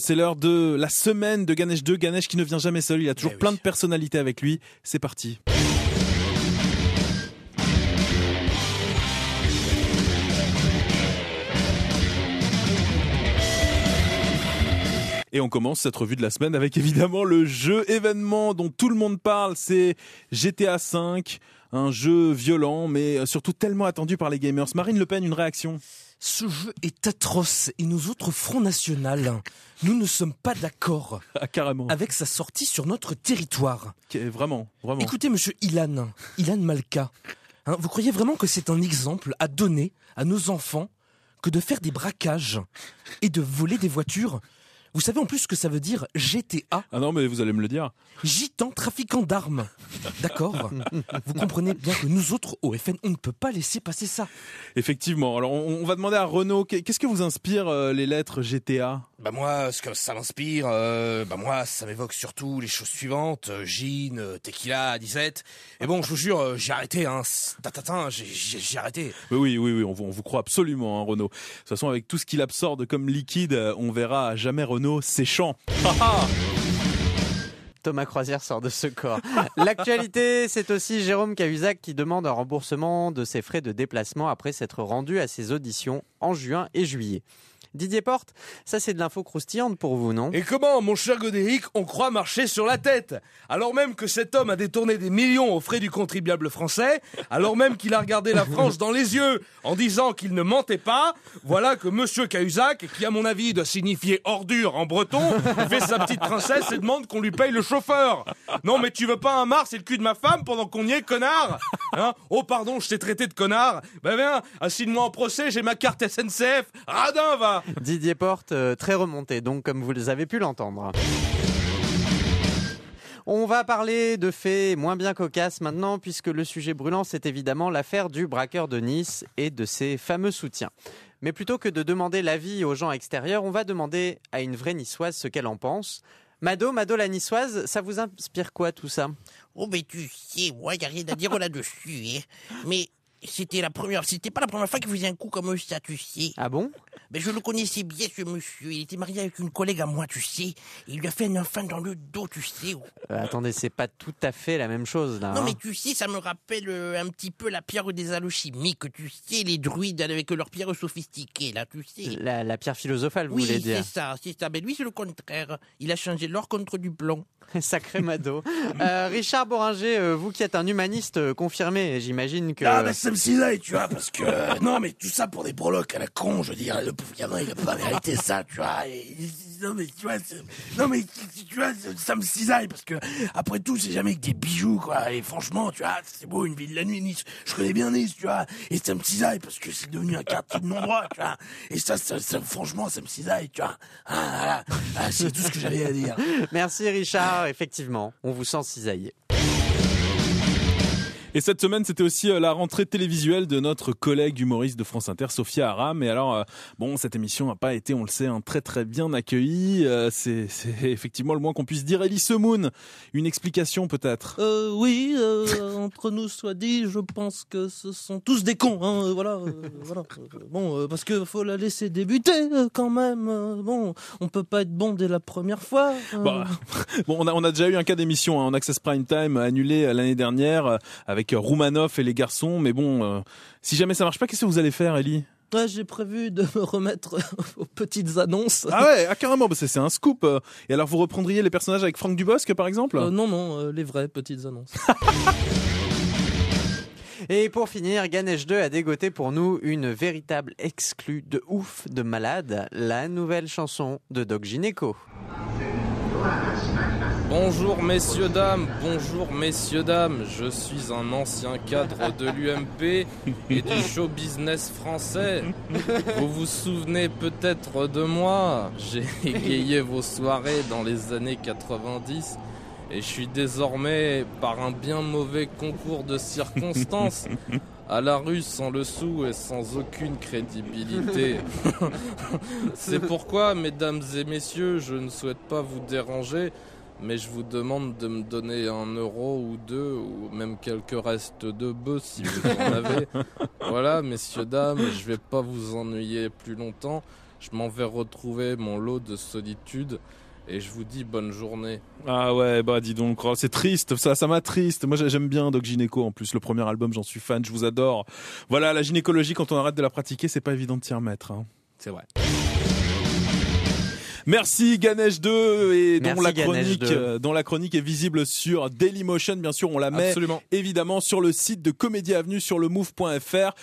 C'est l'heure de la semaine de Ganesh 2. Ganesh qui ne vient jamais seul, il a toujours plein de personnalités avec lui. C'est parti. Et on commence cette revue de la semaine avec évidemment le jeu événement dont tout le monde parle, c'est GTA V, un jeu violent mais surtout tellement attendu par les gamers. Marine Le Pen, une réaction ? Ce jeu est atroce et nous autres Front National, nous ne sommes pas d'accord carrément avec sa sortie sur notre territoire. Vraiment. Écoutez monsieur Ilan Malka, vous croyez vraiment que c'est un exemple à donner à nos enfants que de faire des braquages et de voler des voitures ? Vous savez en plus ce que ça veut dire GTA ? Ah non, mais vous allez me le dire. Gitan trafiquant d'armes. D'accord ? Vous comprenez bien que nous autres, au FN, on ne peut pas laisser passer ça. Effectivement. Alors, on va demander à Renaud, qu'est-ce que vous inspire les lettres GTA ? Moi, ce que ça m'inspire, moi, ça m'évoque surtout les choses suivantes. Gin, tequila, 17. Et bon, je vous jure, j'ai arrêté, j'ai arrêté. Oui, on vous croit absolument, Renaud. De toute façon, avec tout ce qu'il absorbe comme liquide, on verra jamais Renaud séchant. Thomas Croisière sort de ce corps. L'actualité, c'est aussi Jérôme Cahuzac qui demande un remboursement de ses frais de déplacement après s'être rendu à ses auditions en juin et juillet. Didier Porte, ça c'est de l'info croustillante pour vous, non ? Et comment, mon cher Godéric, on croit marcher sur la tête ? Alors même que cet homme a détourné des millions aux frais du contribuable français, alors même qu'il a regardé la France dans les yeux en disant qu'il ne mentait pas, voilà que monsieur Cahuzac, qui à mon avis doit signifier ordure en breton, fait sa petite princesse et demande qu'on lui paye le chauffeur. Non mais tu veux pas un marre, c'est le cul de ma femme pendant qu'on y est, connard ? Oh pardon, je t'ai traité de connard ? Viens, assigne-moi en procès, j'ai ma carte SNCF, radin va ! Didier Porte, très remonté, donc comme vous avez pu l'entendre. On va parler de faits moins bien cocasses maintenant, puisque le sujet brûlant, c'est évidemment l'affaire du braqueur de Nice et de ses fameux soutiens. Mais plutôt que de demander l'avis aux gens extérieurs, on va demander à une vraie niçoise ce qu'elle en pense. Mado la niçoise, ça vous inspire quoi tout ça ? Oh mais tu sais, moi, y a rien à dire là-dessus, hein. Mais c'était pas la première fois qu'il faisait un coup comme ça, tu sais. Ah bon ? Ben, je le connaissais bien, ce monsieur. Il était marié avec une collègue à moi, tu sais. Et il lui a fait un enfant dans le dos, tu sais. Attendez, c'est pas tout à fait la même chose, là. Non, mais tu sais, ça me rappelle un petit peu la pierre des alchimiques, tu sais, les druides avec leurs pierres sophistiquées, là, tu sais. La pierre philosophale, vous voulez dire ? Oui, c'est ça. Ben, lui, c'est le contraire. Il a changé l'or contre du plomb. Sacré Mado. Richard Boringer, vous qui êtes un humaniste confirmé, j'imagine que... Ah, mais ça me cisaille, tu vois, parce que... Non, mais tout ça pour des breloques à la con, je veux dire, le pauvre gamin, il a pas mérité ça, tu vois. Non, mais tu vois, ça me cisaille, parce que, après tout, c'est jamais que des bijoux, quoi. Et franchement, tu vois, c'est beau, une ville de la nuit, Nice. Je connais bien Nice, tu vois. Et ça me cisaille, parce que c'est devenu un quartier de non-droit, tu vois. Et ça, franchement, ça me cisaille, tu vois. Voilà. C'est tout ce que j'avais à dire. Merci Richard, effectivement, on vous sent cisaillé. Et cette semaine, c'était aussi la rentrée télévisuelle de notre collègue humoriste de France Inter, Sophia Aram. Et alors, cette émission n'a pas été, on le sait, très très bien accueillie. C'est effectivement le moins qu'on puisse dire. Elise Moon, une explication peut-être ? Oui, entre nous soit dit, je pense que ce sont tous des cons, hein, voilà. Parce que faut la laisser débuter quand même. On peut pas être bon dès la première fois. On a déjà eu un cas d'émission en Access Prime Time annulé l'année dernière avec Roumanoff et les garçons, mais si jamais ça marche pas, qu'est-ce que vous allez faire, Ellie ? Ouais, j'ai prévu de me remettre aux petites annonces. Ah ouais, carrément, c'est un scoop. Et alors vous reprendriez les personnages avec Franck Dubosc, par exemple ? Non, les vraies petites annonces. Et pour finir, Ganesh 2 a dégoté pour nous une véritable exclue de ouf, de malade, la nouvelle chanson de Doc Gynéco. Bonjour messieurs dames, je suis un ancien cadre de l'UMP et du show business français. Vous vous souvenez peut-être de moi, j'ai égayé vos soirées dans les années 90 et je suis désormais, par un bien mauvais concours de circonstances, à la rue sans le sou et sans aucune crédibilité. C'est pourquoi, mesdames et messieurs, je ne souhaite pas vous déranger, mais je vous demande de me donner 1 euro ou 2, ou même quelques restes de bœuf si vous en avez. Voilà, messieurs, dames, je vais pas vous ennuyer plus longtemps. Je m'en vais retrouver mon lot de solitude. Et je vous dis bonne journée. Ah ouais, bah dis donc, oh, c'est triste, ça m'attriste. Moi j'aime bien Doc Gynéco en plus, le premier album, j'en suis fan, je vous adore. Voilà, la gynécologie, quand on arrête de la pratiquer, c'est pas évident de s'y remettre. Hein. C'est vrai. Merci Ganesh 2 et Merci, dont la chronique est visible sur Dailymotion. Bien sûr, on la met Absolument. évidemment sur le site de Comédie Avenue sur le move.fr.